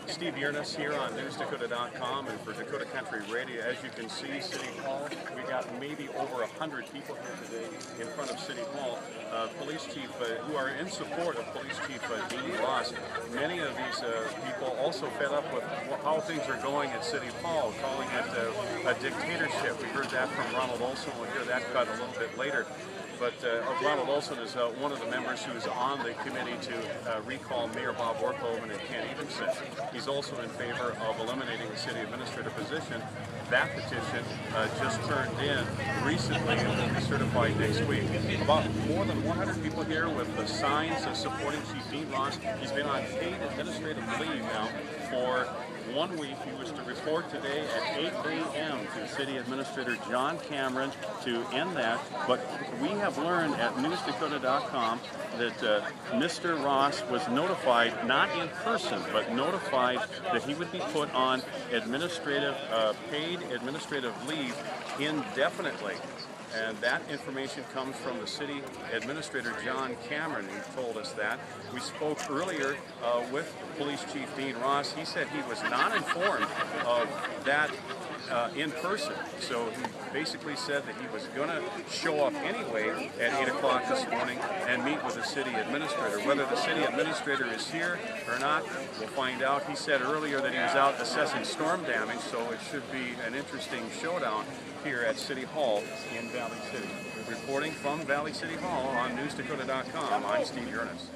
Steve Urness here on newsdakota.com and for Dakota Country Radio. As you can see, City Hall, we got maybe over 100 people here today in front of City Hall. Police Chief, who are in support of Police Chief Dean Ross. Many of these people also fed up with how things are going at City Hall, calling it a dictatorship. We heard that from Ronald Olson. We'll hear that cut a little bit later. But Ronald Olson is one of the members who's on the committee to recall Mayor Bob Werkhoven and Ken Evenson. He's also in favor of eliminating the city administrator position. That petition just turned in recently and will be certified next week. About more than 100 people here with the signs supporting Chief Dean Ross. He's been on paid administrative leave now for 1 week. He was to report today at 8 a.m. to City Administrator John Cameron to end that. But we have learned at newsdakota.com that Mr. Ross was notified, not in person, but notified that he would be put on administrative, paid administrative leave indefinitely. And that information comes from the city administrator, John Cameron, who told us that. We spoke earlier with Police Chief Dean Ross. He said he was not informed of that in person. So he basically said that he was going to show up anyway at 8 o'clock this morning and meet with the city administrator. Whether the city administrator is here or not, we'll find out. He said earlier that he was out assessing storm damage, so it should be an interesting showdown here at City Hall in Valley City. Reporting from Valley City Hall on newsdakota.com, I'm Steve Urness.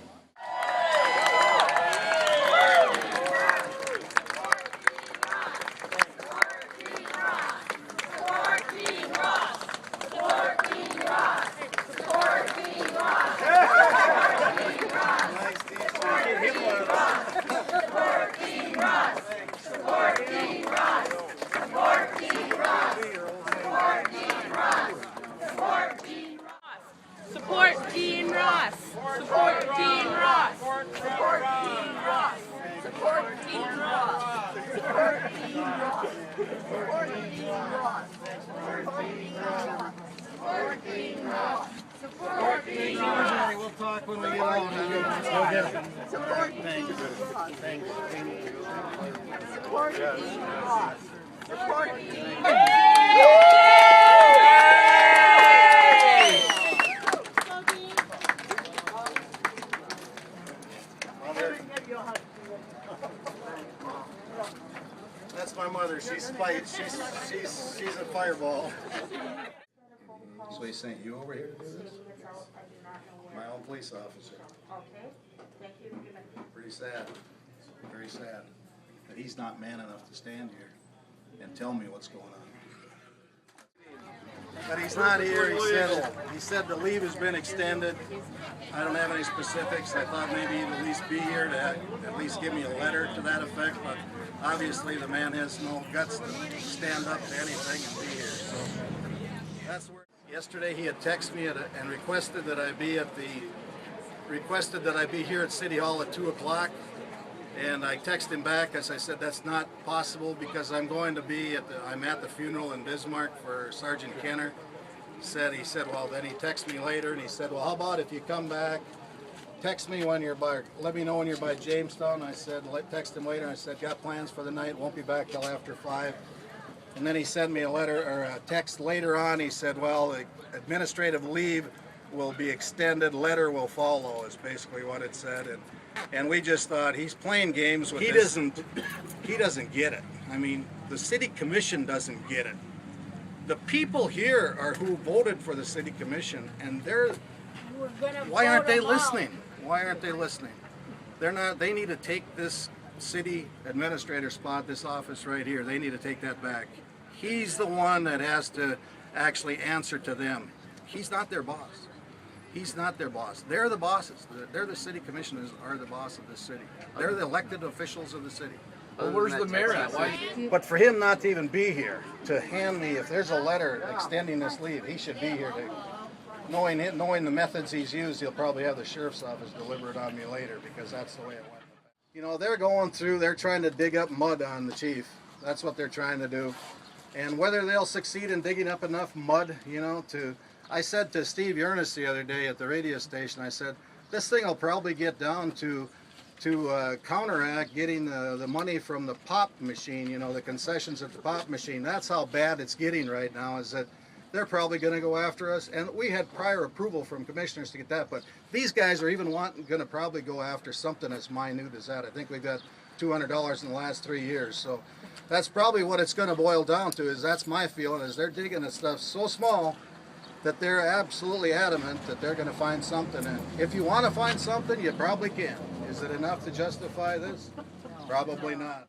Support Dean Ross! Support Dean Ross! Support Dean Ross! Support Dean Ross! Support Dean Ross! Support Dean Ross! Support Dean Ross! Support Dean Ross! Support Dean Ross! We'll talk when we get home. Go get it. Support Dean Ross! Support Dean Ross! Support Dean Ross! That's my mother. She's a fireball. So he sent you over here to do this? My own police officer. Okay, thank you. Pretty sad. Very sad that he's not man enough to stand here and tell me what's going on. But he's not here. He said the leave has been extended. I don't have any specifics. I thought maybe he'd at least be here to at least give me a letter to that effect, but obviously the man has no guts to stand up to anything and be here. So that's where. Yesterday he had texted me and requested that I be here at City Hall at 2 o'clock. And I texted him back as I said that's not possible because I'm going to be I'm at the funeral in Bismarck for Sergeant Kenner. He said, well, then he texted me later and he said, well, how about if you come back, text me when you're by, let me know when you're by Jamestown. I said, text him later. I said, got plans for the night, won't be back till after 5. And then he sent me a letter or a text later on. He said, well, the administrative leave will be extended, letter will follow, is basically what it said. And we just thought he's playing games with this. He doesn't get it. I mean, the city commission doesn't get it. The people here are who voted for the city commission, and why aren't they listening? Why aren't they listening? They're not. They need to take this city administrator spot, this office right here. They need to take that back. He's the one that has to actually answer to them. He's not their boss. He's not their boss. They're the bosses. They're the city commissioners are the boss of this city. They're the elected officials of the city. Well, where's the mayor at? Why? But for him not to even be here, to hand me, if there's a letter extending this leave, he should be here. Knowing the methods he's used, he'll probably have the sheriff's office deliver it on me later because that's the way it went. You know, they're trying to dig up mud on the chief. That's what they're trying to do. And whether they'll succeed in digging up enough mud, I said to Steve Urness the other day at the radio station, I said, this thing will probably get down to to counteract getting the money from the pop machine, you know, the concessions at the pop machine. That's how bad it's getting right now, is that they're probably going to go after us. And we had prior approval from commissioners to get that, but these guys are even going to probably go after something as minute as that. I think we've got $200 in the last 3 years. So that's probably what it's going to boil down to, is that's my feeling, is they're digging at stuff so small that they're absolutely adamant that they're going to find something. And if you want to find something, you probably can. Is it enough to justify this? Probably not.